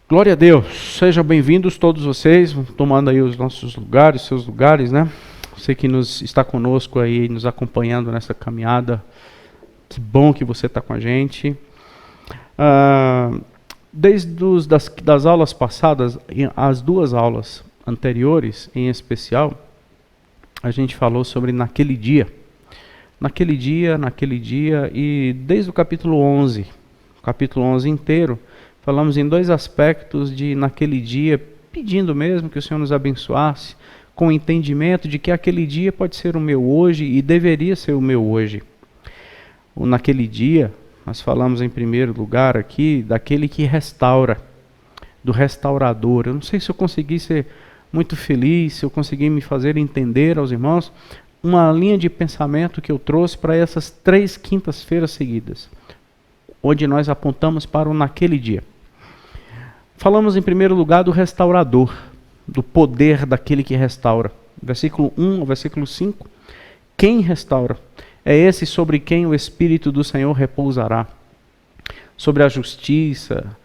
Glória a Deus, sejam bem-vindos todos vocês, tomando aí os nossos lugares, seus lugares, né? Você que está conosco aí, nos acompanhando nessa caminhada, que bom que você está com a gente. Desde das aulas passadas, as duas aulas anteriores, em especial, a gente falou sobre naquele dia, e desde o capítulo 11 inteiro, falamos em dois aspectos de naquele dia, pedindo mesmo que o Senhor nos abençoasse, com o entendimento de que aquele dia pode ser o meu hoje e deveria ser o meu hoje. Naquele dia, nós falamos em primeiro lugar aqui, daquele que restaura, do restaurador. Eu não sei se eu consegui ser muito feliz, se eu consegui me fazer entender aos irmãos, uma linha de pensamento que eu trouxe para essas 3 quintas-feiras seguidas, onde nós apontamos para o naquele dia. Falamos em primeiro lugar do restaurador, do poder daquele que restaura. Versículo 1 ao versículo 5. Quem restaura? É esse sobre quem o Espírito do Senhor repousará. Sobre a justiça,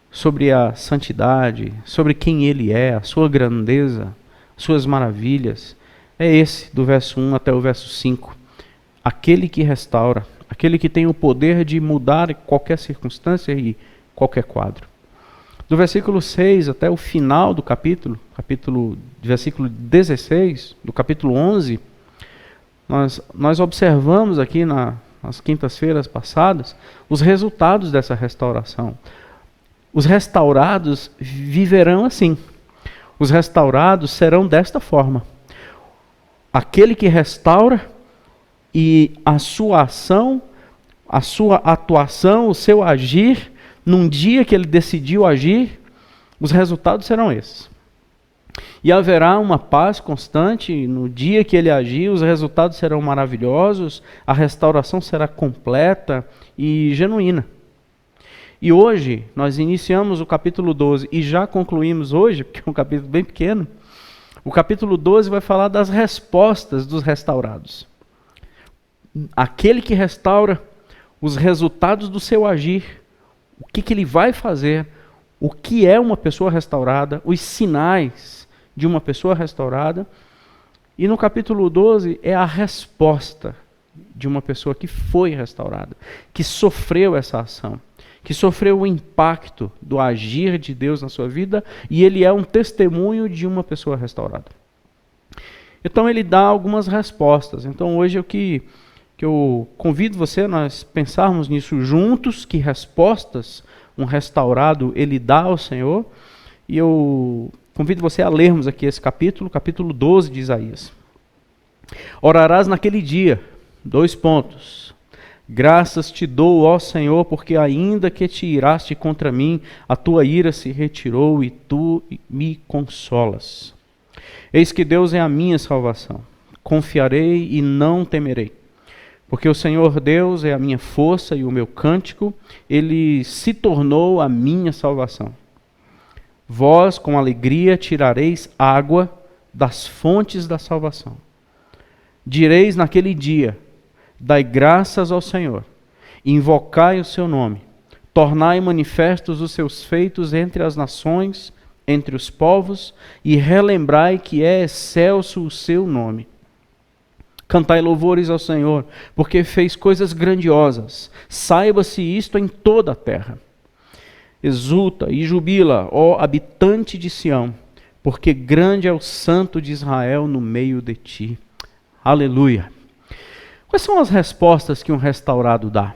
sobre a santidade, sobre quem Ele é, a sua grandeza, suas maravilhas. É esse, do verso 1 até o verso 5. Aquele que restaura, aquele que tem o poder de mudar qualquer circunstância e qualquer quadro. Do versículo 6 até o final do versículo 16, do capítulo 11, nós observamos aqui nas quintas-feiras passadas os resultados dessa restauração. Os restaurados viverão assim. Os restaurados serão desta forma. Aquele que restaura e a sua ação, a sua atuação, o seu agir, num dia que ele decidiu agir, os resultados serão esses. E haverá uma paz constante no dia que ele agir, os resultados serão maravilhosos, a restauração será completa e genuína. E hoje, nós iniciamos o capítulo 12 e já concluímos hoje, porque é um capítulo bem pequeno. O capítulo 12 vai falar das respostas dos restaurados. Aquele que restaura, os resultados do seu agir, o que ele vai fazer, o que é uma pessoa restaurada, os sinais de uma pessoa restaurada. E no capítulo 12 é a resposta de uma pessoa que foi restaurada, que sofreu essa ação, que sofreu o impacto do agir de Deus na sua vida, e ele é um testemunho de uma pessoa restaurada. Então ele dá algumas respostas. Então hoje eu convido você a nós pensarmos nisso juntos, que respostas um restaurado ele dá ao Senhor. E eu convido você a lermos aqui esse capítulo 12 de Isaías. Orarás naquele dia, 2 pontos. Graças te dou, ó Senhor, porque ainda que te iraste contra mim, a tua ira se retirou e tu me consolas. Eis que Deus é a minha salvação. Confiarei e não temerei. Porque o Senhor Deus é a minha força e o meu cântico, Ele se tornou a minha salvação. Vós, com alegria, tirareis água das fontes da salvação. Direis naquele dia, dai graças ao Senhor, invocai o seu nome, tornai manifestos os seus feitos entre as nações, entre os povos, e relembrai que é excelso o seu nome. Cantai louvores ao Senhor, porque fez coisas grandiosas. Saiba-se isto em toda a terra. Exulta e jubila, ó habitante de Sião, porque grande é o Santo de Israel no meio de ti. Aleluia. Quais são as respostas que um restaurado dá?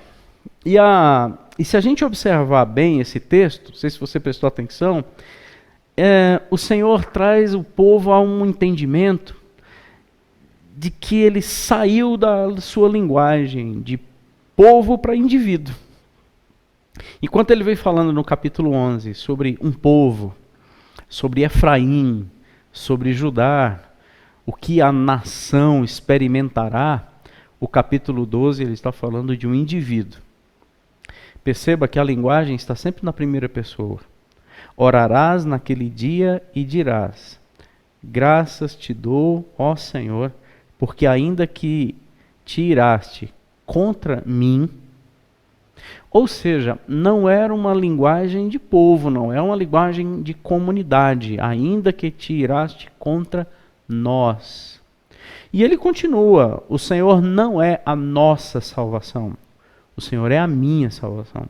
E se a gente observar bem esse texto, não sei se você prestou atenção, o Senhor traz o povo a um entendimento de que ele saiu da sua linguagem de povo para indivíduo. Enquanto ele veio falando no capítulo 11 sobre um povo, sobre Efraim, sobre Judá, o que a nação experimentará, o capítulo 12 ele está falando de um indivíduo. Perceba que a linguagem está sempre na primeira pessoa. Orarás naquele dia e dirás, graças te dou, ó Senhor, porque ainda que te iraste contra mim, Ou seja, não era uma linguagem de povo, não, é uma linguagem de comunidade, ainda que te iraste contra nós. E ele continua, o Senhor não é a nossa salvação, o Senhor é a minha salvação.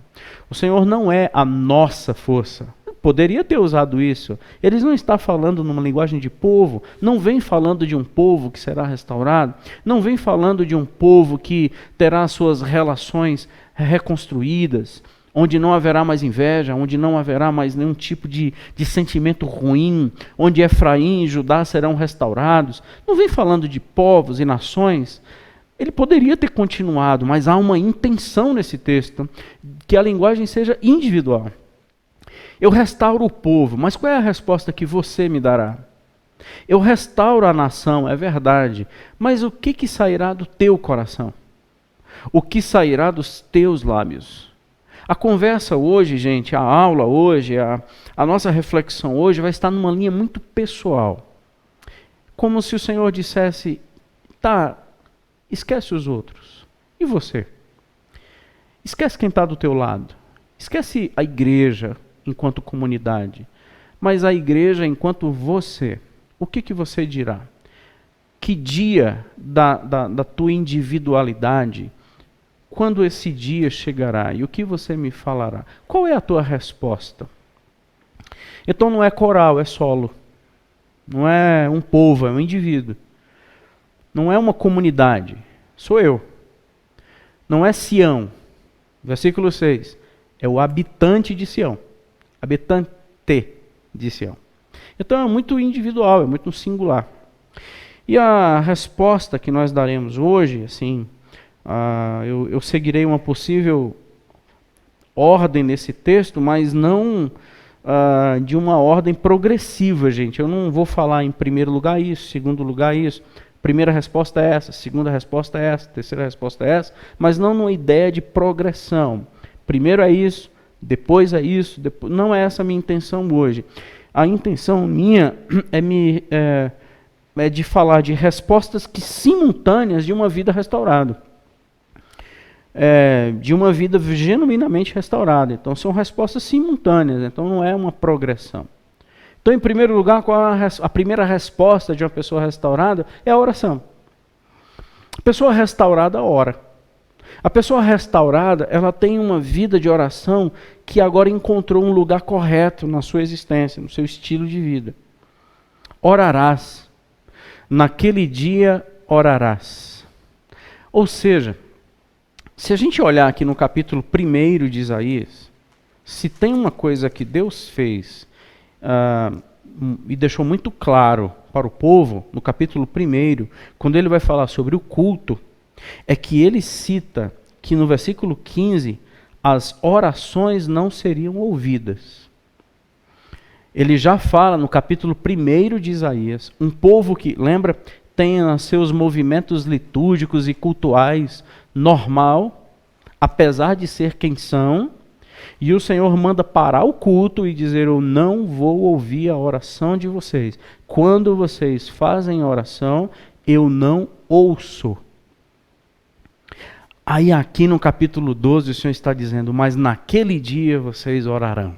O Senhor não é a nossa força. Poderia ter usado isso. Eles não estão falando numa linguagem de povo, não vem falando de um povo que será restaurado, não vem falando de um povo que terá suas relações reconstruídas, onde não haverá mais inveja, onde não haverá mais nenhum tipo de sentimento ruim, onde Efraim e Judá serão restaurados. Não vem falando de povos e nações. Ele poderia ter continuado, mas há uma intenção nesse texto, que a linguagem seja individual. Eu restauro o povo, mas qual é a resposta que você me dará? Eu restauro a nação, é verdade, mas o que sairá do teu coração? O que sairá dos teus lábios? A conversa hoje, gente, a aula hoje, a nossa reflexão hoje vai estar numa linha muito pessoal. Como se o Senhor dissesse, tá, esquece os outros. E você? Esquece quem está do teu lado. Esquece a igreja enquanto comunidade. Mas a igreja enquanto você. O que você dirá? Que dia da tua individualidade, quando esse dia chegará? E o que você me falará? Qual é a tua resposta? Então não é coral, é solo. Não é um povo, é um indivíduo. Não é uma comunidade, sou eu. Não é Sião. Versículo 6. É o habitante de Sião. Habitante de Sião. Então é muito individual, é muito singular. E a resposta que nós daremos hoje, assim, eu seguirei uma possível ordem nesse texto, mas não de uma ordem progressiva, gente. Eu não vou falar em primeiro lugar isso, segundo lugar isso. Primeira resposta é essa, segunda resposta é essa, terceira resposta é essa, mas não numa ideia de progressão. Primeiro é isso, depois é isso, depois... não é essa a minha intenção hoje. A intenção minha é de falar de respostas simultâneas de uma vida restaurada. De uma vida genuinamente restaurada. Então são respostas simultâneas, então não é uma progressão. Então, em primeiro lugar, qual é a primeira resposta de uma pessoa restaurada? É a oração. A pessoa restaurada ora. A pessoa restaurada, ela tem uma vida de oração que agora encontrou um lugar correto na sua existência, no seu estilo de vida. Orarás. Naquele dia, orarás. Ou seja, se a gente olhar aqui no capítulo 1 de Isaías, se tem uma coisa que Deus fez e deixou muito claro para o povo, no capítulo 1, quando ele vai falar sobre o culto, é que ele cita que no versículo 15, as orações não seriam ouvidas. Ele já fala no capítulo 1 de Isaías, um povo que, lembra, tem seus movimentos litúrgicos e cultuais normal, apesar de ser quem são, e o Senhor manda parar o culto e dizer, eu não vou ouvir a oração de vocês. Quando vocês fazem oração, eu não ouço. Aí aqui no capítulo 12 o Senhor está dizendo, mas naquele dia vocês orarão.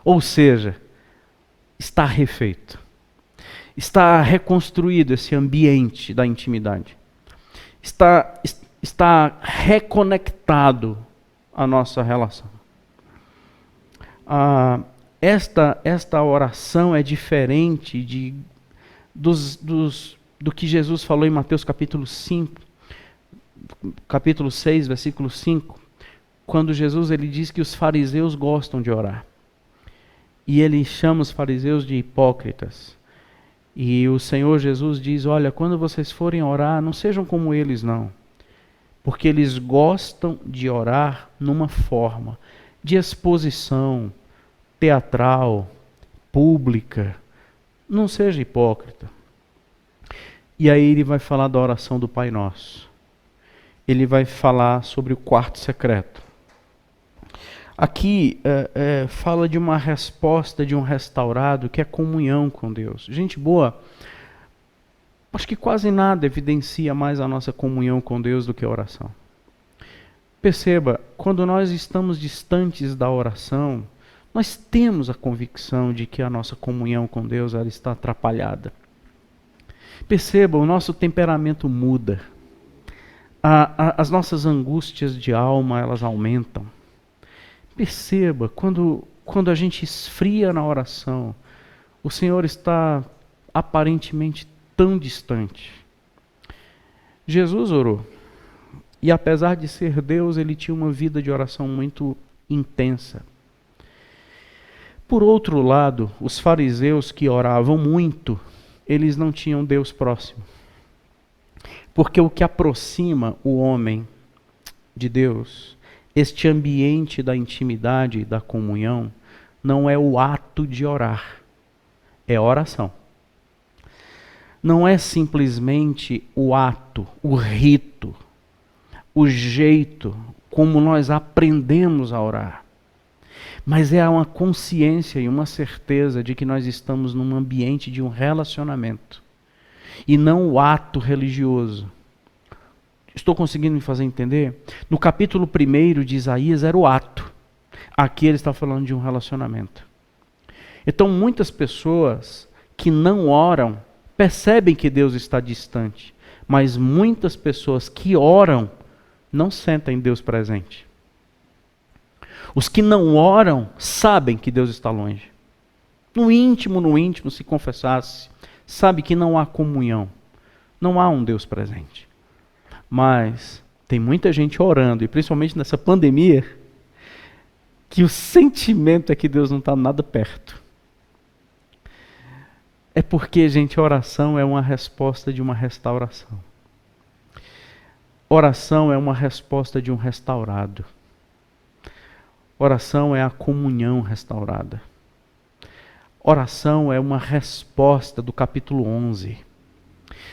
Ou seja, está refeito. Está reconstruído esse ambiente da intimidade. Está reconectado a nossa relação. Esta oração é diferente do que Jesus falou em Mateus capítulo 5, capítulo 6, versículo 5, quando Jesus ele diz que os fariseus gostam de orar. E ele chama os fariseus de hipócritas. E o Senhor Jesus diz, olha, quando vocês forem orar, não sejam como eles não. Porque eles gostam de orar numa forma de exposição teatral, pública. Não seja hipócrita. E aí ele vai falar da oração do Pai Nosso. Ele vai falar sobre o quarto secreto. Aqui fala de uma resposta de um restaurado que é comunhão com Deus. Gente boa, acho que quase nada evidencia mais a nossa comunhão com Deus do que a oração. Perceba, quando nós estamos distantes da oração, nós temos a convicção de que a nossa comunhão com Deus ela está atrapalhada. Perceba, o nosso temperamento muda. As nossas angústias de alma, elas aumentam. Perceba, quando a gente esfria na oração, o Senhor está aparentemente tão distante. Jesus orou. E apesar de ser Deus, ele tinha uma vida de oração muito intensa. Por outro lado, os fariseus que oravam muito, eles não tinham Deus próximo. Porque o que aproxima o homem de Deus, este ambiente da intimidade e da comunhão, não é o ato de orar, é a oração. Não é simplesmente o ato, o rito, o jeito como nós aprendemos a orar. Mas é uma consciência e uma certeza de que nós estamos num ambiente de um relacionamento. E não o ato religioso. Estou conseguindo me fazer entender? No capítulo 1 de Isaías era o ato. Aqui ele está falando de um relacionamento. Então muitas pessoas que não oram percebem que Deus está distante. Mas muitas pessoas que oram não sentem Deus presente. Os que não oram sabem que Deus está longe. No íntimo, se confessasse, sabe que não há comunhão. Não há um Deus presente. Mas tem muita gente orando, e principalmente nessa pandemia, que o sentimento é que Deus não está nada perto. É porque, gente, oração é uma resposta de uma restauração. Oração é uma resposta de um restaurado. Oração é a comunhão restaurada. Oração é uma resposta do capítulo 11.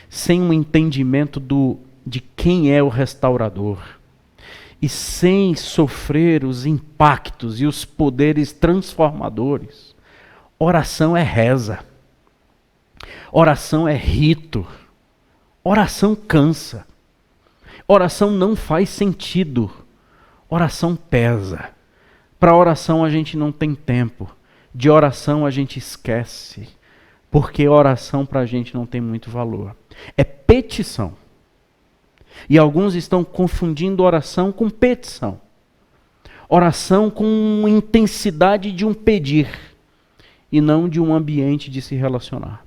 Sem um entendimento de quem é o restaurador. E sem sofrer os impactos e os poderes transformadores. Oração é reza. Oração é rito. Oração cansa. Oração não faz sentido. Oração pesa. Para oração a gente não tem tempo. De oração a gente esquece. Porque oração para a gente não tem muito valor. É petição. E alguns estão confundindo oração com petição. Oração com intensidade de um pedir. E não de um ambiente de se relacionar.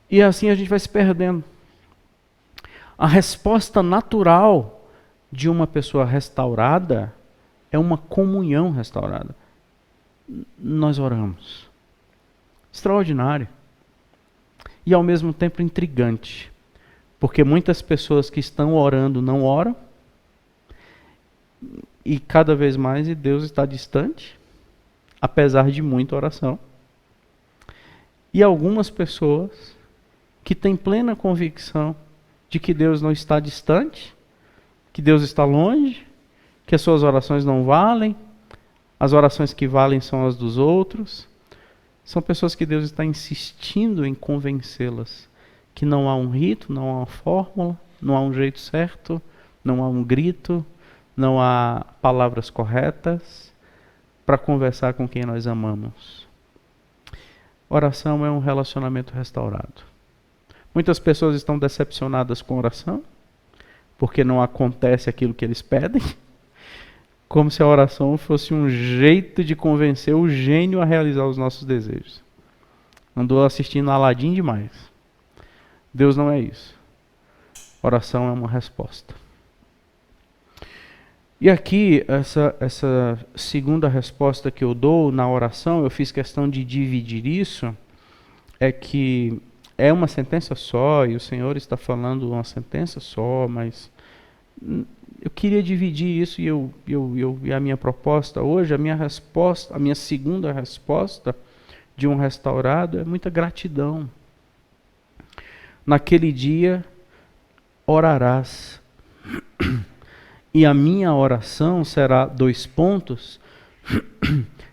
E assim a gente vai se perdendo. A resposta natural de uma pessoa restaurada é uma comunhão restaurada. Nós oramos. Extraordinário. E ao mesmo tempo intrigante. Porque muitas pessoas que estão orando não oram. E cada vez mais Deus está distante. Apesar de muita oração. E algumas pessoas que têm plena convicção de que Deus não está distante, que Deus está longe, que as suas orações não valem, as orações que valem são as dos outros. São pessoas que Deus está insistindo em convencê-las que não há um rito, não há uma fórmula, não há um jeito certo, não há um grito, não há palavras corretas para conversar com quem nós amamos. Oração é um relacionamento restaurado. Muitas pessoas estão decepcionadas com oração, porque não acontece aquilo que eles pedem, como se a oração fosse um jeito de convencer o gênio a realizar os nossos desejos. Andou assistindo Aladim demais. Deus não é isso. Oração é uma resposta. E aqui, essa segunda resposta que eu dou na oração, eu fiz questão de dividir isso, é que é uma sentença só, e o Senhor está falando uma sentença só, mas eu queria dividir isso e a minha proposta hoje, a minha segunda resposta de um restaurado é muita gratidão. Naquele dia orarás, e a minha oração será,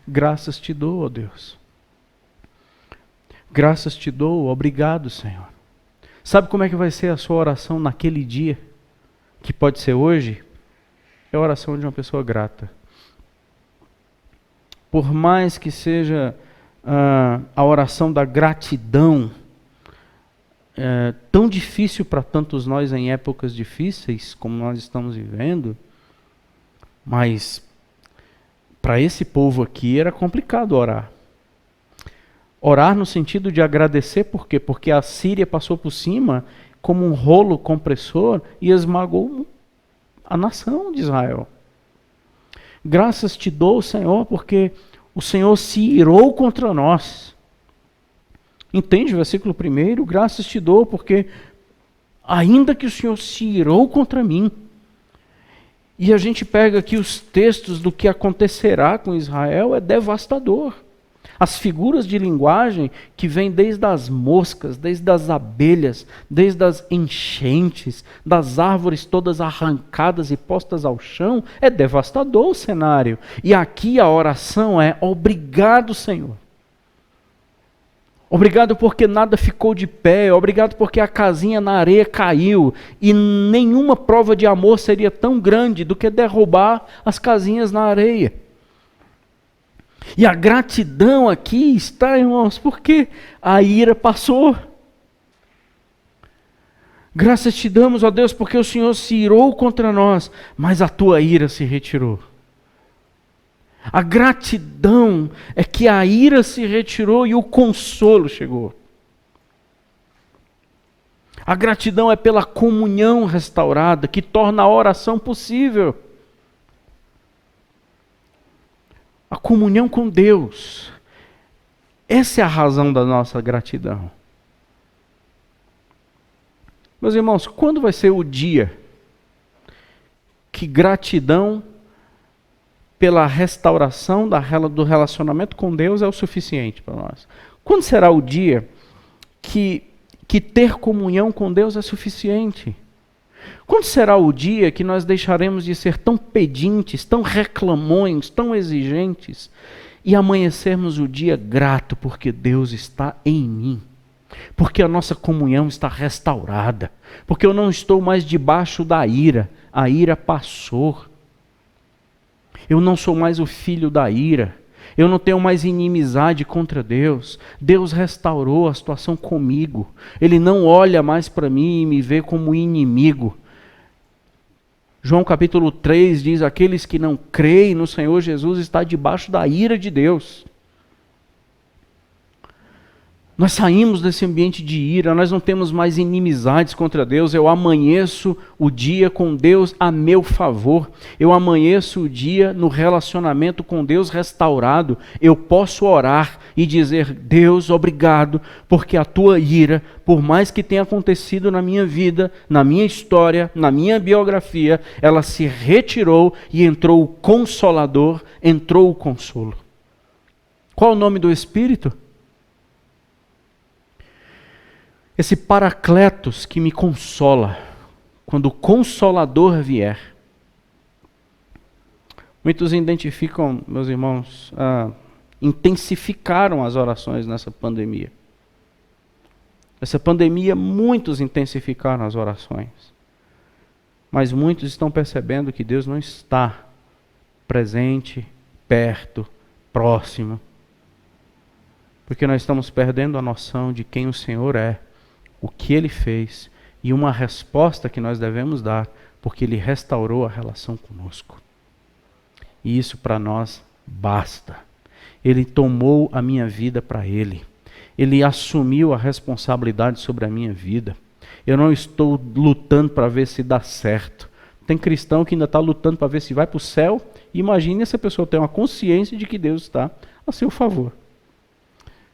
graças te dou, ó Deus. Graças te dou, obrigado, Senhor. Sabe como é que vai ser a sua oração naquele dia? Que pode ser hoje? é a oração de uma pessoa grata. Por mais que seja a oração da gratidão tão difícil para tantos nós em épocas difíceis como nós estamos vivendo, mas para esse povo aqui era complicado orar. Orar no sentido de agradecer, por quê? Porque a Síria passou por cima como um rolo compressor e esmagou a nação de Israel. Graças te dou, Senhor, porque o Senhor se irou contra nós. Entende o versículo 1? Graças te dou, porque ainda que o Senhor se irou contra mim. E a gente pega aqui os textos do que acontecerá com Israel, é devastador. As figuras de linguagem que vêm desde as moscas, desde as abelhas, desde as enchentes, das árvores todas arrancadas e postas ao chão, é devastador o cenário. E aqui a oração é: obrigado, Senhor. Obrigado porque nada ficou de pé, obrigado porque a casinha na areia caiu, e nenhuma prova de amor seria tão grande do que derrubar as casinhas na areia. E a gratidão aqui está, irmãos, porque a ira passou. Graças te damos, ó Deus, porque o Senhor se irou contra nós, mas a tua ira se retirou. A gratidão é que a ira se retirou e o consolo chegou. A gratidão é pela comunhão restaurada, que torna a oração possível. A comunhão com Deus. Essa é a razão da nossa gratidão. Meus irmãos, quando vai ser o dia que gratidão pela restauração do relacionamento com Deus é o suficiente para nós? Quando será o dia que ter comunhão com Deus é suficiente? Quando será o dia que nós deixaremos de ser tão pedintes, tão reclamões, tão exigentes, e amanhecermos o dia grato porque Deus está em mim? Porque a nossa comunhão está restaurada, porque eu não estou mais debaixo da ira, a ira passou. Eu não sou mais o filho da ira, eu não tenho mais inimizade contra Deus. Deus restaurou a situação comigo. Ele não olha mais para mim e me vê como inimigo. João capítulo 3 diz: aqueles que não creem no Senhor Jesus estão debaixo da ira de Deus. Nós saímos desse ambiente de ira, nós não temos mais inimizades contra Deus. Eu amanheço o dia com Deus a meu favor. Eu amanheço o dia no relacionamento com Deus restaurado. Eu posso orar e dizer: Deus, obrigado, porque a tua ira, por mais que tenha acontecido na minha vida, na minha história, na minha biografia, ela se retirou e entrou o Consolador, entrou o consolo. Qual o nome do Espírito? Esse Paracletos que me consola, quando o Consolador vier. Muitos identificam, meus irmãos, intensificaram as orações nessa pandemia. Essa pandemia, muitos intensificaram as orações. Mas muitos estão percebendo que Deus não está presente, perto, próximo. Porque nós estamos perdendo a noção de quem o Senhor é, o que Ele fez e uma resposta que nós devemos dar, porque Ele restaurou a relação conosco. E isso para nós basta. Ele tomou a minha vida para Ele. Ele assumiu a responsabilidade sobre a minha vida. Eu não estou lutando para ver se dá certo. Tem cristão que ainda está lutando para ver se vai para o céu. Imagine se a pessoa tem uma consciência de que Deus está a seu favor.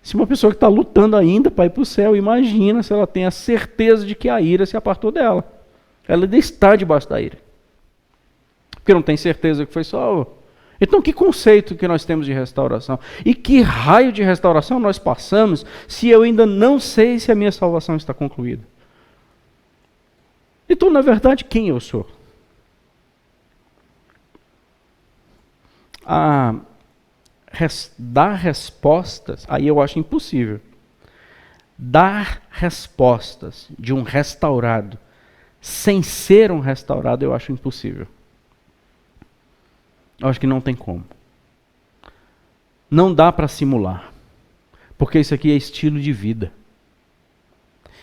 Se uma pessoa que está lutando ainda para ir para o céu, imagina se ela tem a certeza de que a ira se apartou dela. Ela ainda está debaixo da ira. Porque não tem certeza que foi só... Então que conceito que nós temos de restauração? E que raio de restauração nós passamos se eu ainda não sei se a minha salvação está concluída? Então, na verdade, quem eu sou? Dar respostas, aí eu acho impossível. Dar respostas de um restaurado sem ser um restaurado, eu acho impossível. Eu acho que não tem como. Não dá para simular. Porque isso aqui é estilo de vida.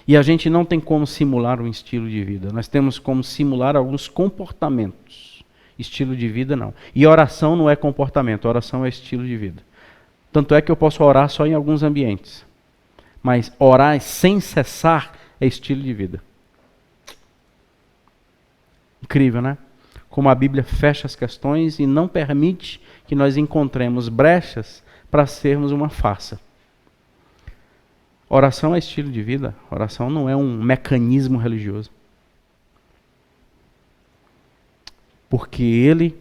E a gente não tem como simular um estilo de vida. Nós temos como simular alguns comportamentos. Estilo de vida não. E oração não é comportamento, oração é estilo de vida. Tanto é que eu posso orar só em alguns ambientes. Mas orar sem cessar é estilo de vida. Incrível, né? Como a Bíblia fecha as questões e não permite que nós encontremos brechas para sermos uma farsa. Oração é estilo de vida. Oração não é um mecanismo religioso. Porque Ele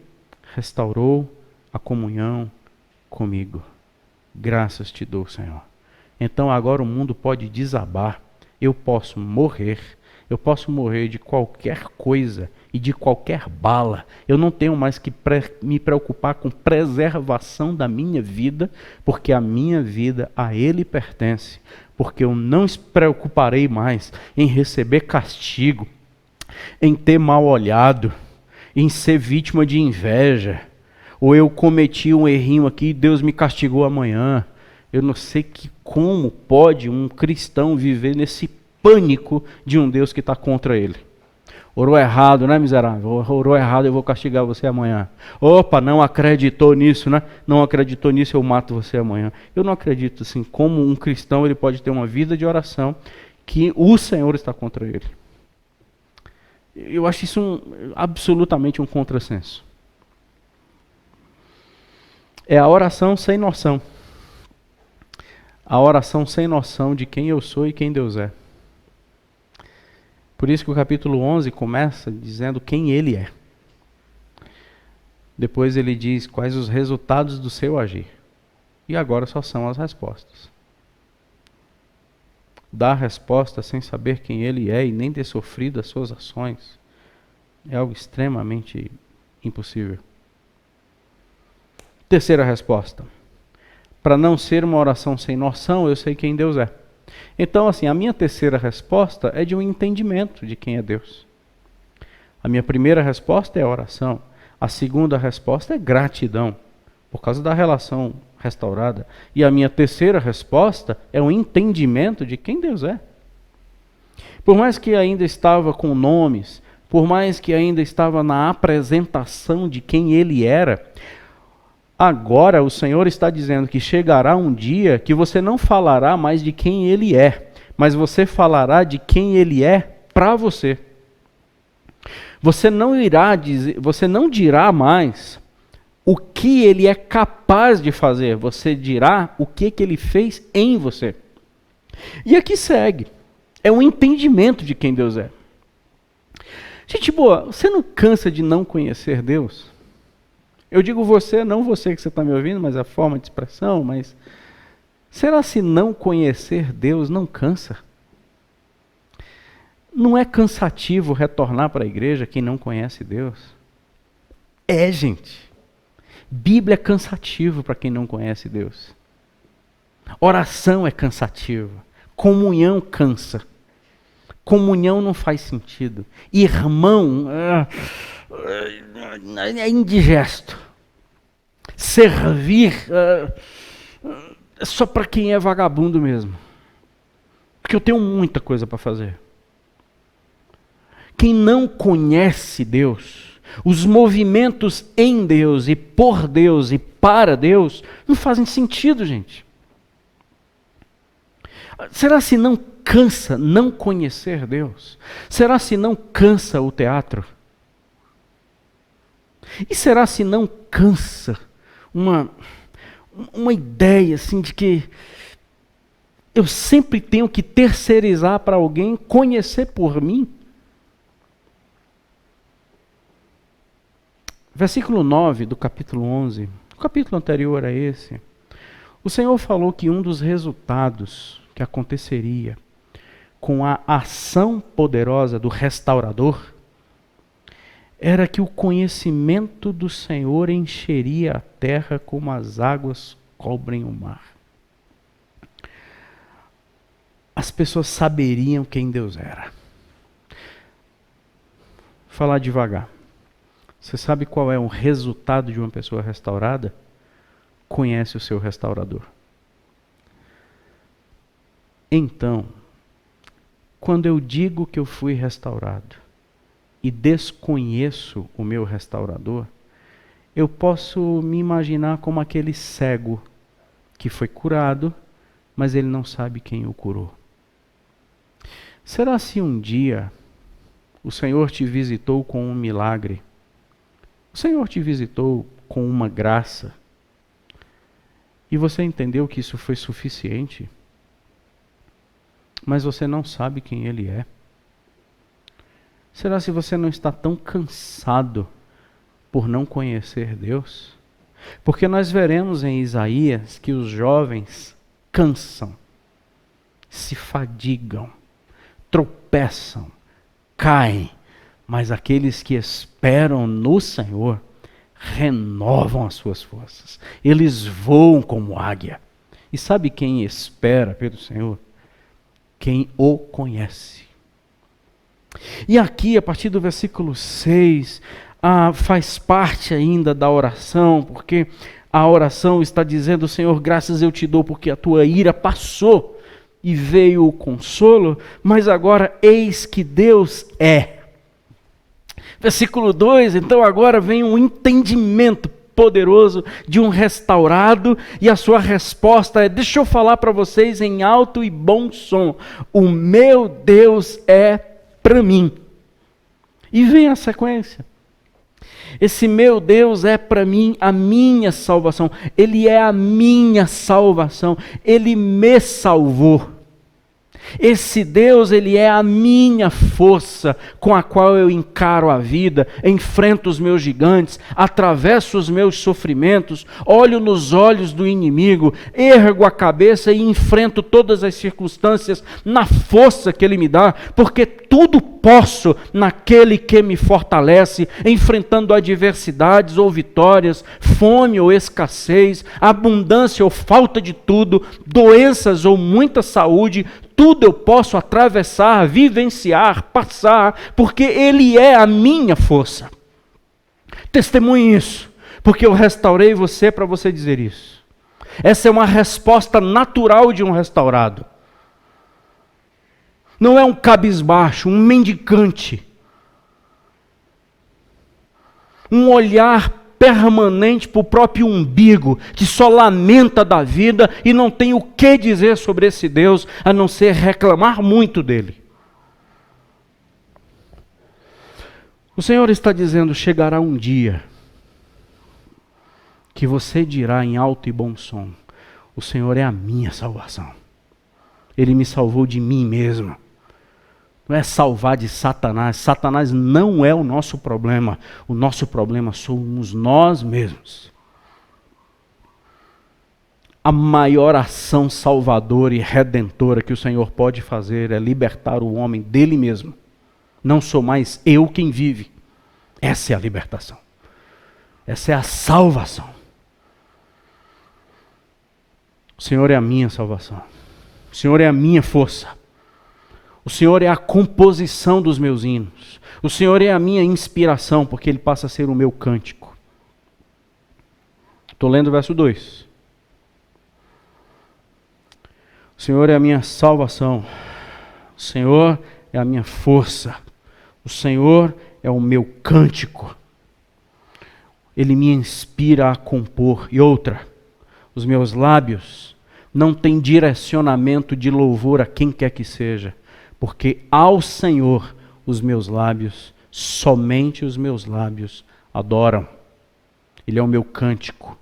restaurou a comunhão comigo. Graças te dou, Senhor. Então agora o mundo pode desabar. Eu posso morrer de qualquer coisa e de qualquer bala. Eu não tenho mais que me preocupar com preservação da minha vida, porque a minha vida a Ele pertence. Porque eu não me preocuparei mais em receber castigo, em ter mal olhado, em ser vítima de inveja, ou eu cometi um errinho aqui e Deus me castigou amanhã. Eu não sei como pode um cristão viver nesse pânico de um Deus que está contra ele. Orou errado, né, miserável? Orou errado, eu vou castigar você amanhã. Opa, não acreditou nisso, né? Não acreditou nisso, eu mato você amanhã. Eu não acredito assim, como um cristão ele pode ter uma vida de oração que o Senhor está contra ele. Eu acho isso absolutamente um contrassenso. É a oração sem noção. A oração sem noção de quem eu sou e quem Deus é. Por isso que o capítulo 11 começa dizendo quem Ele é. Depois ele diz quais os resultados do seu agir. E agora só são as respostas. Dar resposta sem saber quem Ele é e nem ter sofrido as suas ações é algo extremamente impossível. Terceira resposta. Para não ser uma oração sem noção, eu sei quem Deus é. Então, assim, a minha terceira resposta é de um entendimento de quem é Deus. A minha primeira resposta é a oração. A segunda resposta é gratidão, por causa da relação restaurada. E a minha terceira resposta é um entendimento de quem Deus é. Por mais que ainda estava com nomes, por mais que ainda estava na apresentação de quem Ele era, agora o Senhor está dizendo que chegará um dia que você não falará mais de quem Ele é, mas você falará de quem Ele é para você. Você não dirá mais o que Ele é capaz de fazer, você dirá o que Ele fez em você. E aqui segue, é um entendimento de quem Deus é. Gente boa, você não cansa de não conhecer Deus? Eu digo você, não você que você está me ouvindo, mas a forma de expressão, mas será se não conhecer Deus não cansa? Não é cansativo retornar para a igreja quem não conhece Deus? É, gente. Bíblia é cansativo para quem não conhece Deus. Oração é cansativo. Comunhão cansa. Comunhão não faz sentido. Irmão é indigesto. Servir é só para quem é vagabundo mesmo. Porque eu tenho muita coisa para fazer. Quem não conhece Deus, os movimentos em Deus e por Deus e para Deus, não fazem sentido, gente. Será se não cansa não conhecer Deus? Será se não cansa o teatro? E será se não cansa uma ideia assim de que eu sempre tenho que terceirizar para alguém conhecer por mim? Versículo 9 do capítulo 11, o capítulo anterior a esse, o Senhor falou que um dos resultados que aconteceria com a ação poderosa do restaurador era que o conhecimento do Senhor encheria a terra como as águas cobrem o mar. As pessoas saberiam quem Deus era. Vou falar devagar. Você sabe qual é o resultado de uma pessoa restaurada? Conhece o seu restaurador. Então, quando eu digo que eu fui restaurado e desconheço o meu restaurador, eu posso me imaginar como aquele cego que foi curado, mas ele não sabe quem o curou. Será se um dia o Senhor te visitou com um milagre? O Senhor te visitou com uma graça? E você entendeu que isso foi suficiente? Mas você não sabe quem Ele é? Será se você não está tão cansado por não conhecer Deus? Porque nós veremos em Isaías que os jovens cansam, se fadigam, tropeçam, caem, mas aqueles que esperam no Senhor renovam as suas forças. Eles voam como águia. E sabe quem espera pelo Senhor? Quem o conhece. E aqui, a partir do versículo 6, faz parte ainda da oração, porque a oração está dizendo: Senhor, graças eu te dou porque a tua ira passou e veio o consolo, mas agora eis que Deus é. Versículo 2, então agora vem um entendimento poderoso de um restaurado, e a sua resposta é: deixa eu falar para vocês em alto e bom som, o meu Deus é para mim. E vem a sequência. Esse meu Deus é para mim a minha salvação. Ele é a minha salvação. Ele me salvou. Esse Deus, Ele é a minha força com a qual eu encaro a vida, enfrento os meus gigantes, atravesso os meus sofrimentos, olho nos olhos do inimigo, ergo a cabeça e enfrento todas as circunstâncias na força que Ele me dá, porque tudo posso naquele que me fortalece, enfrentando adversidades ou vitórias, fome ou escassez, abundância ou falta de tudo, doenças ou muita saúde. Tudo eu posso atravessar, vivenciar, passar, porque Ele é a minha força. Testemunhe isso, porque eu restaurei você para você dizer isso. Essa é uma resposta natural de um restaurado. Não é um cabisbaixo, um mendicante. Um olhar permanente para o próprio umbigo, que só lamenta da vida e não tem o que dizer sobre esse Deus, a não ser reclamar muito dele. O Senhor está dizendo: chegará um dia que você dirá em alto e bom som: o Senhor é a minha salvação. Ele me salvou de mim mesmo. Não é salvar de Satanás. Satanás não é o nosso problema. O nosso problema somos nós mesmos. A maior ação salvadora e redentora que o Senhor pode fazer é libertar o homem dele mesmo. Não sou mais eu quem vive. Essa é a libertação. Essa é a salvação. O Senhor é a minha salvação. O Senhor é a minha força. O Senhor é a composição dos meus hinos. O Senhor é a minha inspiração, porque Ele passa a ser o meu cântico. Estou lendo o verso 2. O Senhor é a minha salvação. O Senhor é a minha força. O Senhor é o meu cântico. Ele me inspira a compor. E outra, os meus lábios não têm direcionamento de louvor a quem quer que seja, porque ao Senhor os meus lábios, somente os meus lábios adoram. Ele é o meu cântico.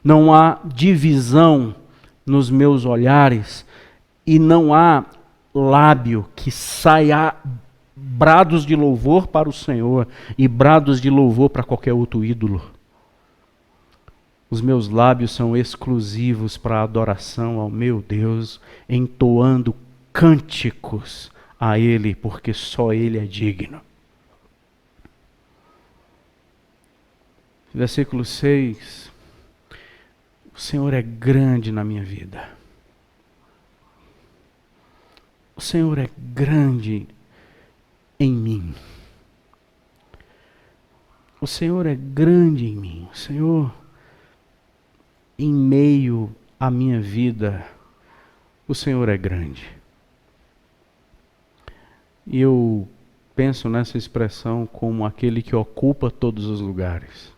Não há divisão nos meus olhares e não há lábio que saia brados de louvor para o Senhor e brados de louvor para qualquer outro ídolo. Os meus lábios são exclusivos para a adoração ao meu Deus, entoando cânticos a Ele, porque só Ele é digno. Versículo 6. O Senhor é grande na minha vida. O Senhor é grande em mim. O Senhor é grande em mim. O Senhor, em meio à minha vida, o Senhor é grande. E eu penso nessa expressão como aquele que ocupa todos os lugares.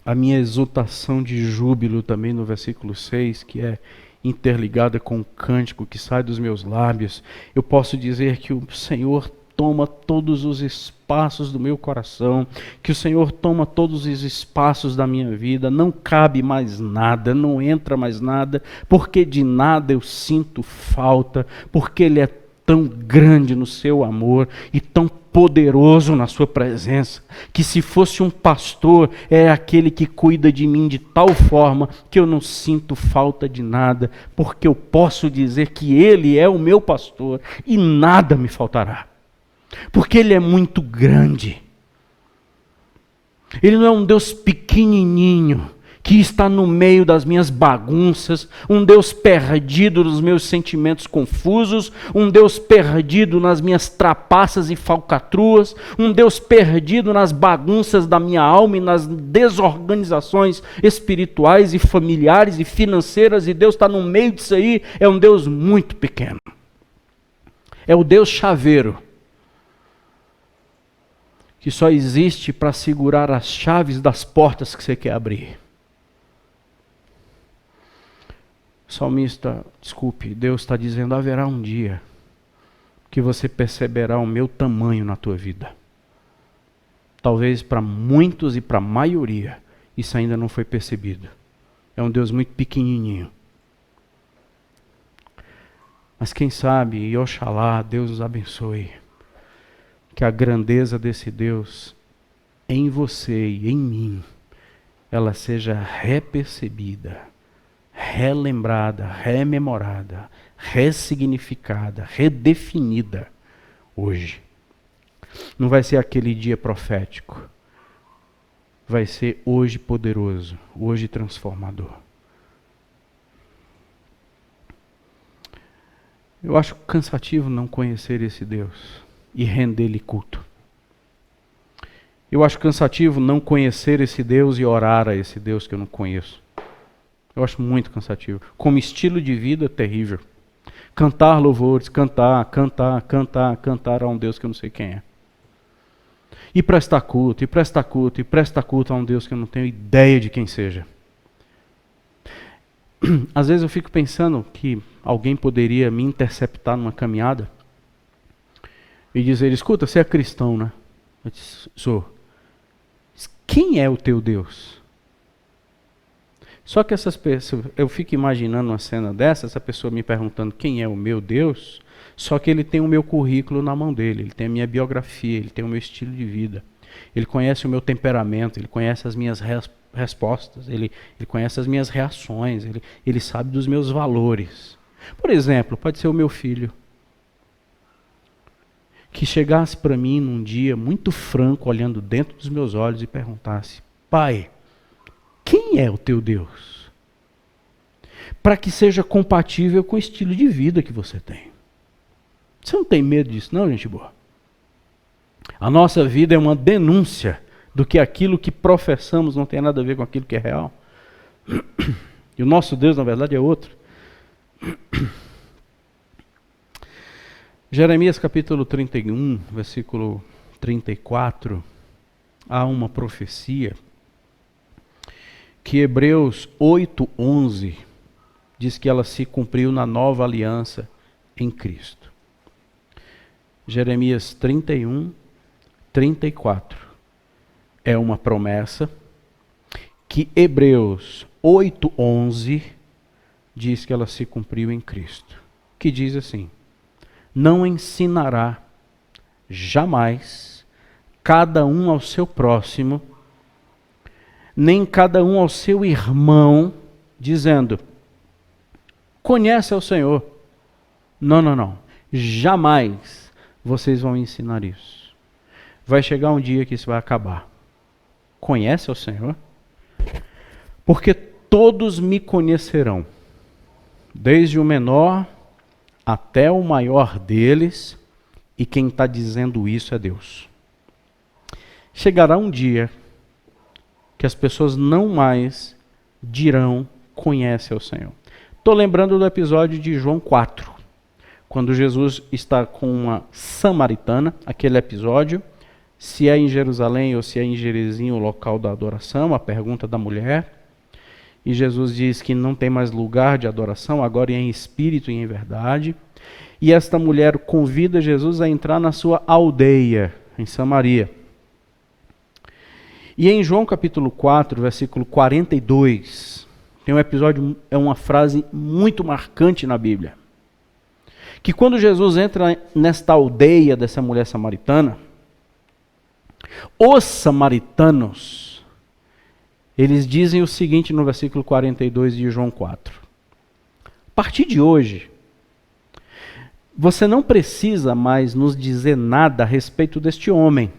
A minha exultação de júbilo também no versículo 6, que é interligada com o cântico que sai dos meus lábios, eu posso dizer que o Senhor toma todos os espaços do meu coração, que o Senhor toma todos os espaços da minha vida, não cabe mais nada, não entra mais nada, porque de nada eu sinto falta, porque Ele é tão grande no seu amor e tão poderoso na sua presença, que se fosse um pastor, é aquele que cuida de mim de tal forma que eu não sinto falta de nada, porque eu posso dizer que Ele é o meu pastor e nada me faltará. Porque Ele é muito grande. Ele não é um Deus pequenininho, que está no meio das minhas bagunças, um Deus perdido nos meus sentimentos confusos, um Deus perdido nas minhas trapaças e falcatruas, um Deus perdido nas bagunças da minha alma e nas desorganizações espirituais e familiares e financeiras, e Deus está no meio disso aí. É um Deus muito pequeno. É o Deus chaveiro, que só existe para segurar as chaves das portas que você quer abrir. Salmista, desculpe, Deus está dizendo, haverá um dia que você perceberá o meu tamanho na tua vida. Talvez para muitos e para a maioria, isso ainda não foi percebido. É um Deus muito pequenininho. Mas quem sabe, e Oxalá, Deus nos abençoe, que a grandeza desse Deus em você e em mim, ela seja repercebida, relembrada, rememorada, ressignificada, redefinida hoje. Não vai ser aquele dia profético, vai ser hoje poderoso, hoje transformador. Eu acho cansativo não conhecer esse Deus e render-lhe culto. Eu acho cansativo não conhecer esse Deus e orar a esse Deus que eu não conheço. Eu acho muito cansativo. Como estilo de vida, terrível. Cantar louvores, cantar a um Deus que eu não sei quem é. E prestar culto a um Deus que eu não tenho ideia de quem seja. Às vezes eu fico pensando que alguém poderia me interceptar numa caminhada e dizer, escuta, você é cristão, né? Eu disse, sou. Quem é o teu Deus? Só que essas pessoas, eu fico imaginando uma cena dessa, essa pessoa me perguntando quem é o meu Deus, só que ele tem o meu currículo na mão dele, ele tem a minha biografia, ele tem o meu estilo de vida, ele conhece o meu temperamento, ele conhece as minhas respostas, ele conhece as minhas reações, ele sabe dos meus valores. Por exemplo, pode ser o meu filho, que chegasse para mim num dia muito franco, olhando dentro dos meus olhos e perguntasse, pai, quem é o teu Deus? Para que seja compatível com o estilo de vida que você tem. Você não tem medo disso, não, gente boa? A nossa vida é uma denúncia do que aquilo que professamos não tem nada a ver com aquilo que é real. E o nosso Deus, na verdade, é outro. Jeremias capítulo 31, versículo 34, há uma profecia que Hebreus 8:11 diz que ela se cumpriu na nova aliança em Cristo. Jeremias 31, 34 é uma promessa que Hebreus 8:11 diz que ela se cumpriu em Cristo. Que diz assim, não ensinará jamais cada um ao seu próximo, nem cada um ao seu irmão, dizendo, conhece ao Senhor. Não. Jamais vocês vão ensinar isso. Vai chegar um dia que isso vai acabar. Conhece ao Senhor? Porque todos me conhecerão, desde o menor até o maior deles, E quem está dizendo isso é Deus. Chegará um dia que as pessoas não mais dirão, conhece ao Senhor. Estou lembrando do episódio de João 4, quando Jesus está com uma samaritana, aquele episódio, se é em Jerusalém ou se é em Gerezim o local da adoração, a pergunta da mulher. E Jesus diz que não tem mais lugar de adoração, agora é em espírito e em verdade. E esta mulher convida Jesus a entrar na sua aldeia, em Samaria. E em João capítulo 4, versículo 42, tem um episódio, é uma frase muito marcante na Bíblia. Que quando Jesus entra nesta aldeia dessa mulher samaritana, os samaritanos, eles dizem o seguinte no versículo 42 de João 4. A partir de hoje, você não precisa mais nos dizer nada a respeito deste homem.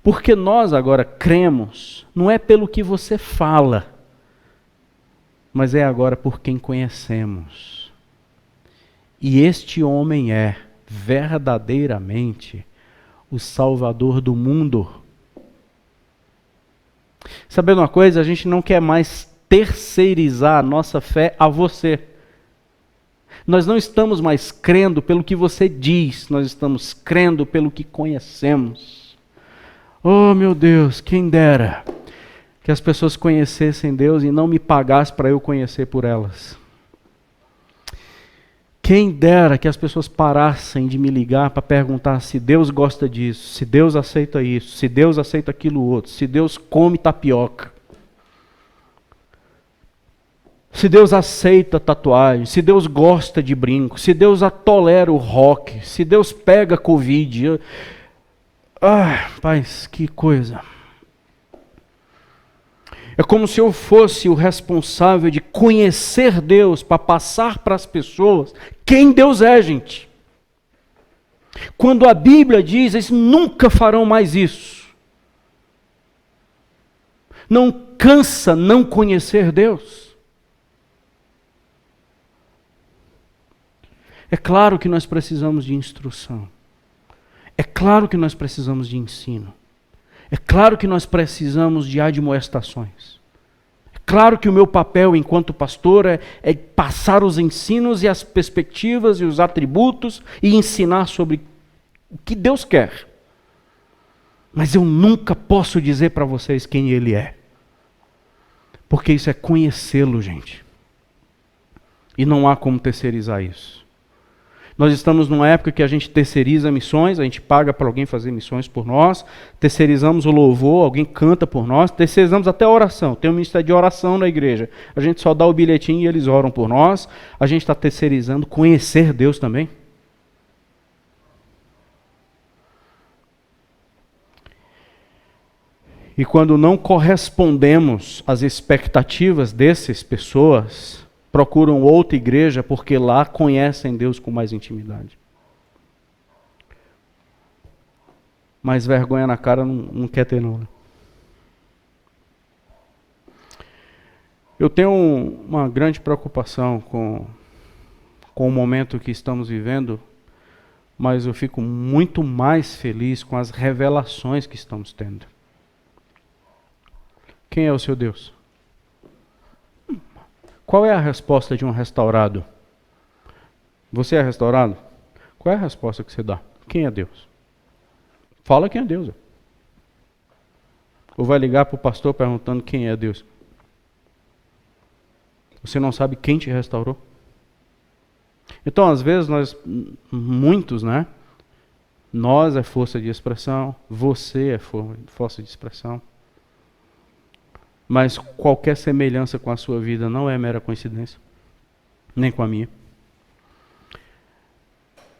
Porque nós agora cremos, não é pelo que você fala, mas é agora por quem conhecemos. E este homem é verdadeiramente o Salvador do mundo. Sabendo uma coisa, a gente não quer mais terceirizar a nossa fé a você. Nós não estamos mais crendo pelo que você diz, nós estamos crendo pelo que conhecemos. Oh meu Deus, quem dera que as pessoas conhecessem Deus e não me pagassem para eu conhecer por elas. Quem dera que as pessoas parassem de me ligar para perguntar se Deus gosta disso, se Deus aceita isso, se Deus aceita aquilo outro, se Deus come tapioca, se Deus aceita tatuagem, se Deus gosta de brinco, se Deus tolera o rock, se Deus pega Covid. Paz, que coisa. É como se eu fosse o responsável de conhecer Deus para passar para as pessoas quem Deus é, gente. Quando a Bíblia diz, eles nunca farão mais isso. Não cansa não conhecer Deus. É claro que nós precisamos de instrução. É claro que nós precisamos de ensino. É claro que nós precisamos de admoestações. É claro que o meu papel enquanto pastor é passar os ensinos e as perspectivas e os atributos e ensinar sobre o que Deus quer. Mas eu nunca posso dizer para vocês quem Ele é. Porque isso é conhecê-lo, gente. E não há como terceirizar isso. Nós estamos numa época que a gente terceiriza missões, a gente paga para alguém fazer missões por nós, terceirizamos o louvor, alguém canta por nós, terceirizamos até a oração. Tem um ministério de oração na igreja. A gente só dá o bilhetinho e eles oram por nós. A gente está terceirizando conhecer Deus também. E quando não correspondemos às expectativas dessas pessoas, procuram outra igreja porque lá conhecem Deus com mais intimidade. Mas vergonha na cara não quer ter não. Eu tenho uma grande preocupação com o momento que estamos vivendo, mas eu fico muito mais feliz com as revelações que estamos tendo. Quem é o seu Deus? Qual é a resposta de um restaurado? Você é restaurado? Qual é a resposta que você dá? Quem é Deus? Fala quem é Deus. Ou vai ligar para o pastor perguntando quem é Deus? Você não sabe quem te restaurou? Então, às vezes, muitos, né? Nós é força de expressão, você é força de expressão. Mas qualquer semelhança com a sua vida não é mera coincidência, nem com a minha.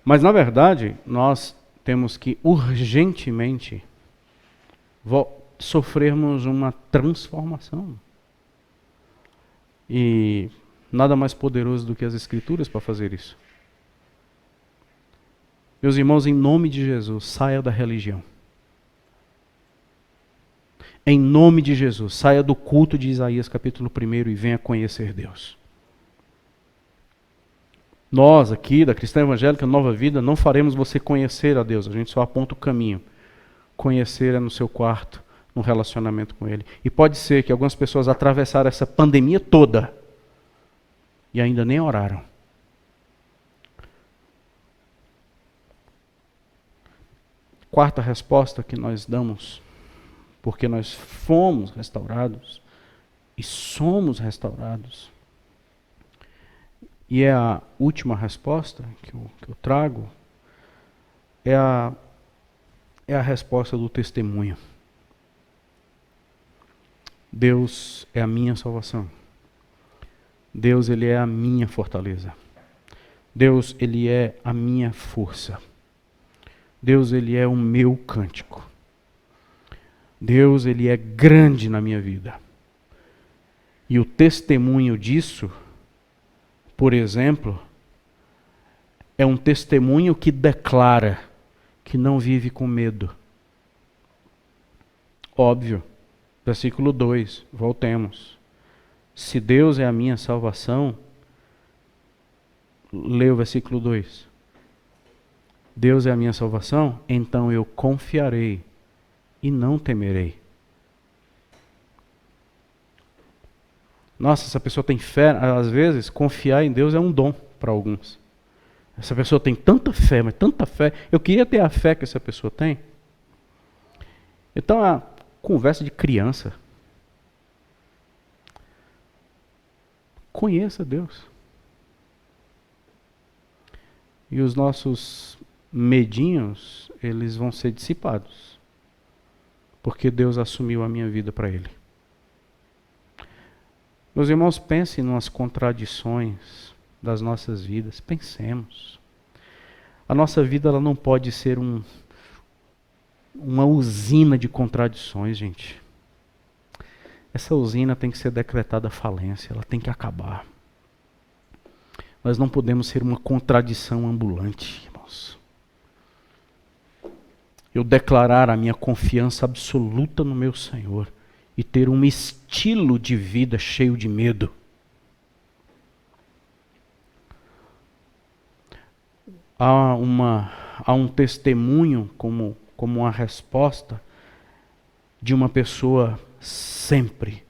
Mas, na verdade, nós temos que urgentemente sofrermos uma transformação. E nada mais poderoso do que as Escrituras para fazer isso. Meus irmãos, em nome de Jesus, saia da religião. Em nome de Jesus, saia do culto de Isaías capítulo 1 e venha conhecer Deus. Nós aqui, da Cristã Evangélica Nova Vida, não faremos você conhecer a Deus, a gente só aponta o caminho. Conhecer é no seu quarto, no relacionamento com Ele. E pode ser que algumas pessoas atravessaram essa pandemia toda e ainda nem oraram. Quarta resposta que nós damos, porque nós fomos restaurados e somos restaurados. E é a última resposta que eu trago, é a resposta do testemunho. Deus é a minha salvação. Deus, Ele é a minha fortaleza. Deus, Ele é a minha força. Deus, Ele é o meu cântico. Deus, Ele é grande na minha vida. E o testemunho disso, por exemplo, é um testemunho que declara que não vive com medo. Óbvio. Versículo 2, voltemos. Se Deus é a minha salvação, lê o versículo 2. Deus é a minha salvação, então eu confiarei e não temerei. Nossa, essa pessoa tem fé. Às vezes, confiar em Deus é um dom para alguns. Essa pessoa tem tanta fé, mas tanta fé. Eu queria ter a fé que essa pessoa tem. Então, a conversa de criança. Conheça Deus. E os nossos medinhos, eles vão ser dissipados. Porque Deus assumiu a minha vida para Ele. Meus irmãos, pensem nas contradições das nossas vidas. Pensemos. A nossa vida ela não pode ser uma usina de contradições, gente. Essa usina tem que ser decretada falência, ela tem que acabar. Nós não podemos ser uma contradição ambulante, irmãos. Eu declarar a minha confiança absoluta no meu Senhor e ter um estilo de vida cheio de medo. Há um testemunho como uma resposta de uma pessoa sempre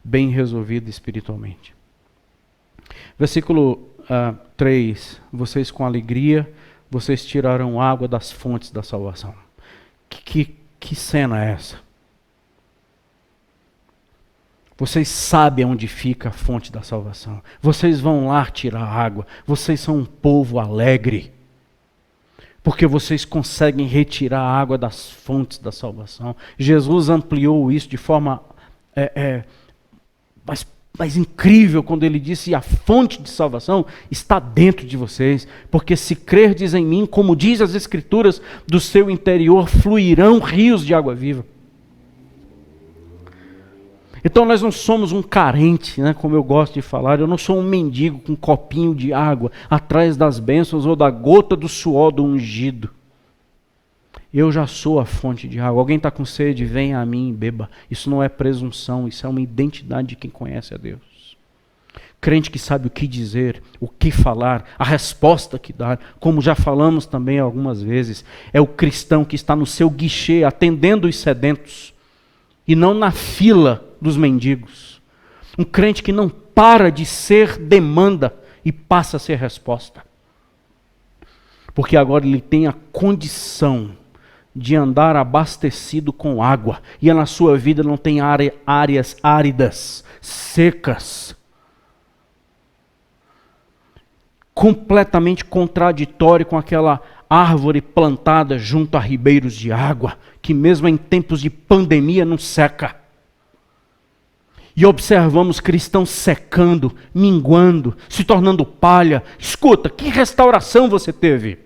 bem resolvida espiritualmente. Versículo 3. Vocês com alegria, vocês tiraram água das fontes da salvação. Que cena é essa? Vocês sabem onde fica a fonte da salvação. Vocês vão lá tirar água. Vocês são um povo alegre. Porque vocês conseguem retirar a água das fontes da salvação. Jesus ampliou isso de forma mais incrível quando ele disse: a fonte de salvação está dentro de vocês. Porque se crerdes em mim, como diz as Escrituras, do seu interior fluirão rios de água viva. Então nós não somos um carente, né, como eu gosto de falar. Eu não sou um mendigo com um copinho de água atrás das bênçãos ou da gota do suor do ungido. Eu já sou a fonte de água. Alguém está com sede? Venha a mim e beba. Isso não é presunção, isso é uma identidade de quem conhece a Deus. Crente que sabe o que dizer, o que falar, a resposta que dar, como já falamos também algumas vezes, é o cristão que está no seu guichê atendendo os sedentos e não na fila dos mendigos. Um crente que não para de ser demanda e passa a ser resposta. Porque agora ele tem a condição de andar abastecido com água. E na sua vida não tem áreas áridas, secas. Completamente contraditório com aquela árvore plantada junto a ribeiros de água, que mesmo em tempos de pandemia não seca. E observamos cristãos secando, minguando, se tornando palha. Escuta, que restauração você teve?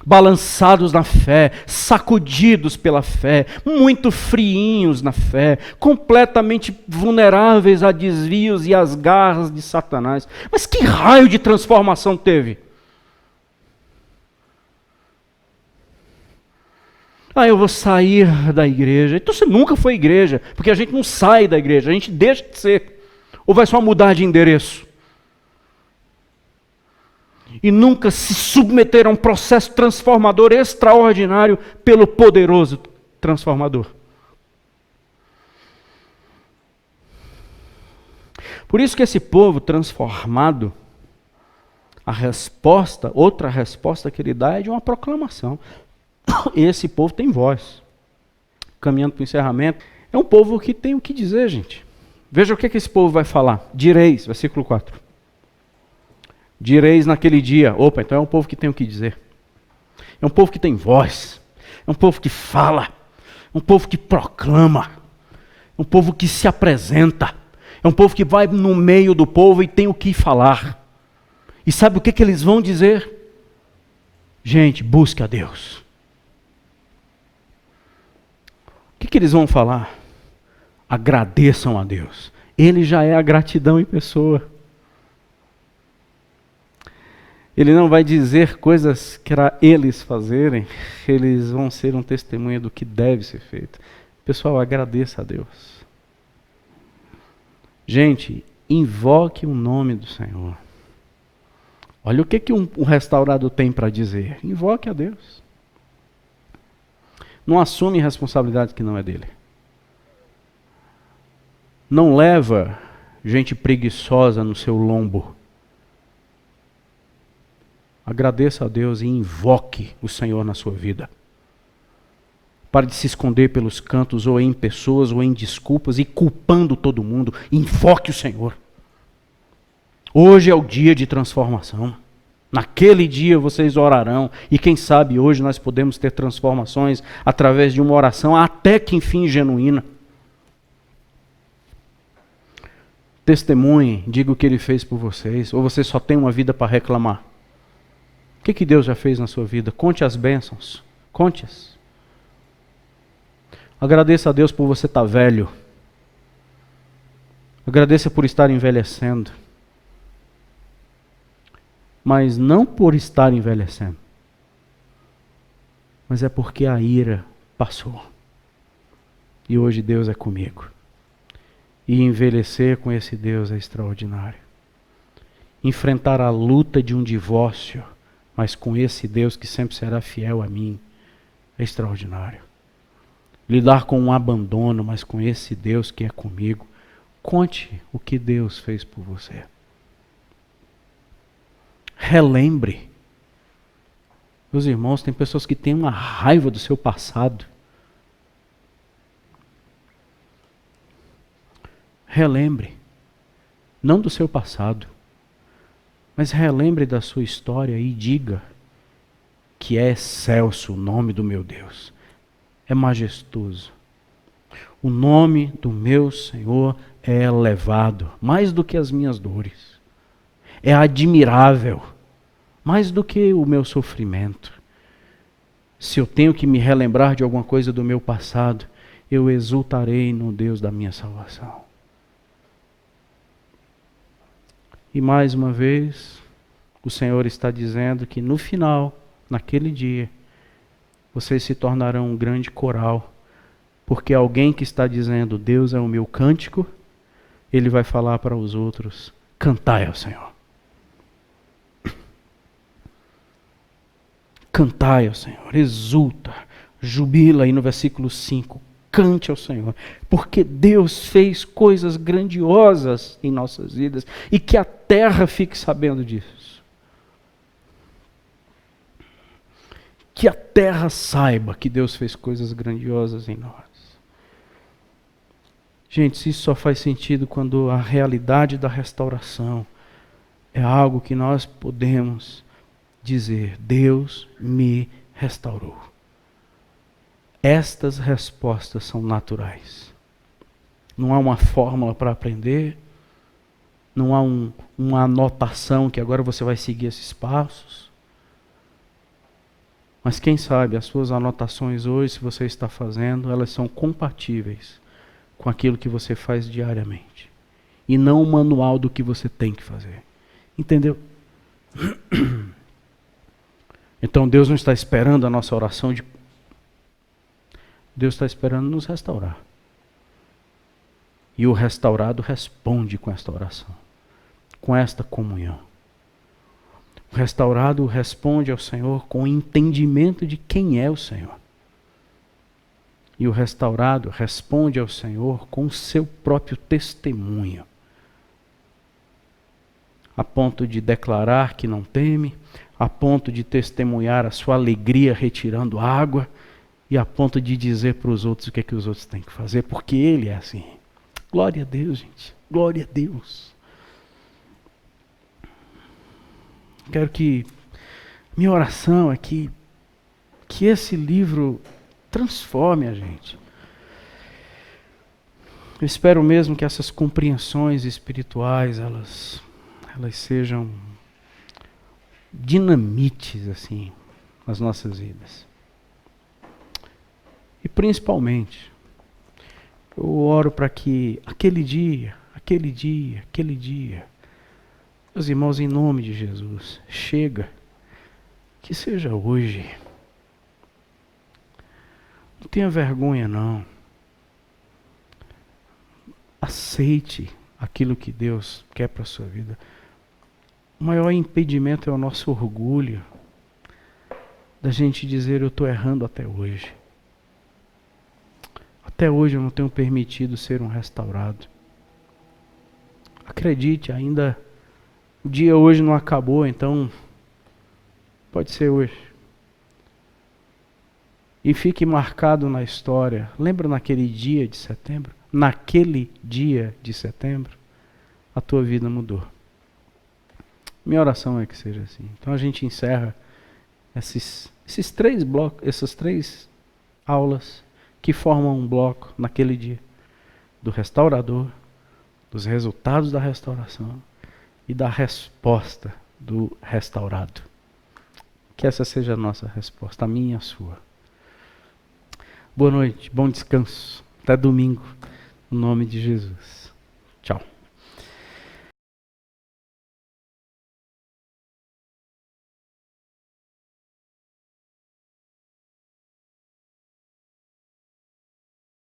Balançados na fé, sacudidos pela fé, muito friinhos na fé, completamente vulneráveis a desvios e às garras de Satanás. Mas que raio de transformação teve? Eu vou sair da igreja. Então você nunca foi igreja, porque a gente não sai da igreja, a gente deixa de ser. Ou vai só mudar de endereço? e nunca se submeteram a um processo transformador extraordinário pelo poderoso transformador. Por isso que esse povo transformado, a resposta, outra resposta que ele dá é de uma proclamação. Esse povo tem voz. Caminhando para o encerramento, é um povo que tem o que dizer, gente. Veja o que esse povo vai falar. Direis, versículo 4. Direis naquele dia. Opa, então é um povo que tem o que dizer. É um povo que tem voz. É um povo que fala. É um povo que proclama. É um povo que se apresenta. É um povo que vai no meio do povo e tem o que falar. E sabe o que eles vão dizer? Gente, busque a Deus. O que eles vão falar? Agradeçam a Deus. Ele já é a gratidão em pessoa. Ele não vai dizer coisas que era eles fazerem, eles vão ser um testemunho do que deve ser feito. Pessoal, agradeça a Deus. Gente, invoque o nome do Senhor. Olha o que um restaurado tem para dizer. Invoque a Deus. Não assume responsabilidade que não é dele. Não leva gente preguiçosa no seu lombo. Agradeça a Deus e invoque o Senhor na sua vida. Pare de se esconder pelos cantos, ou em pessoas, ou em desculpas, e culpando todo mundo. Invoque o Senhor. Hoje é o dia de transformação. Naquele dia vocês orarão, e quem sabe hoje nós podemos ter transformações através de uma oração até que enfim genuína. Testemunhe, diga o que Ele fez por vocês, ou você só tem uma vida para reclamar. O que Deus já fez na sua vida? Conte as bênçãos, conte-as. Agradeça a Deus por você estar velho. Agradeça por estar envelhecendo. Mas não por estar envelhecendo, mas é porque a ira passou. E hoje Deus é comigo. E envelhecer com esse Deus é extraordinário. Enfrentar a luta de um divórcio, mas com esse Deus que sempre será fiel a mim, é extraordinário. Lidar com um abandono, mas com esse Deus que é comigo. Conte o que Deus fez por você. Relembre. Meus irmãos, tem pessoas que têm uma raiva do seu passado. Relembre. Não do seu passado, mas relembre da sua história e diga que é excelso o nome do meu Deus. É majestoso. O nome do meu Senhor é elevado, mais do que as minhas dores. É admirável, mais do que o meu sofrimento. Se eu tenho que me relembrar de alguma coisa do meu passado, eu exultarei no Deus da minha salvação. E mais uma vez, o Senhor está dizendo que no final, naquele dia, vocês se tornarão um grande coral, porque alguém que está dizendo, Deus é o meu cântico, ele vai falar para os outros, cantai ao Senhor. Cantai ao Senhor, exulta, jubila aí no versículo 5, cante ao Senhor, porque Deus fez coisas grandiosas em nossas vidas e que a terra fique sabendo disso. Que a terra saiba que Deus fez coisas grandiosas em nós. Gente, se isso só faz sentido quando a realidade da restauração é algo que nós podemos dizer, Deus me restaurou. Estas respostas são naturais. Não há uma fórmula para aprender, não há uma anotação que agora você vai seguir esses passos. Mas quem sabe as suas anotações hoje, se você está fazendo, elas são compatíveis com aquilo que você faz diariamente. E não o manual do que você tem que fazer. Entendeu? Então Deus não está esperando a nossa oração de... Deus está esperando nos restaurar. E o restaurado responde com esta oração, com esta comunhão. O restaurado responde ao Senhor com o entendimento de quem é o Senhor. E o restaurado responde ao Senhor com o seu próprio testemunho, a ponto de declarar que não teme, a ponto de testemunhar a sua alegria retirando água, e a ponto de dizer para os outros o que é que os outros têm que fazer, porque Ele é assim. Glória a Deus, gente. Glória a Deus. Quero que minha oração é que esse livro transforme a gente. Eu espero mesmo que essas compreensões espirituais, elas sejam dinamites assim nas nossas vidas. E principalmente, eu oro para que aquele dia, meus irmãos, em nome de Jesus, chega, que seja hoje. Não tenha vergonha não. Aceite aquilo que Deus quer para a sua vida. O maior impedimento é o nosso orgulho, da gente dizer eu estou errando até hoje. Até hoje eu não tenho permitido ser um restaurado. Acredite, ainda o dia hoje não acabou, então pode ser hoje. E fique marcado na história. Lembra naquele dia de setembro? Naquele dia de setembro, a tua vida mudou. Minha oração é que seja assim. Então a gente encerra esses 3 blocos, essas 3 aulas que formam um bloco naquele dia do restaurador, dos resultados da restauração e da resposta do restaurado. Que essa seja a nossa resposta, a minha e a sua. Boa noite, bom descanso. Até domingo, no nome de Jesus. Tchau.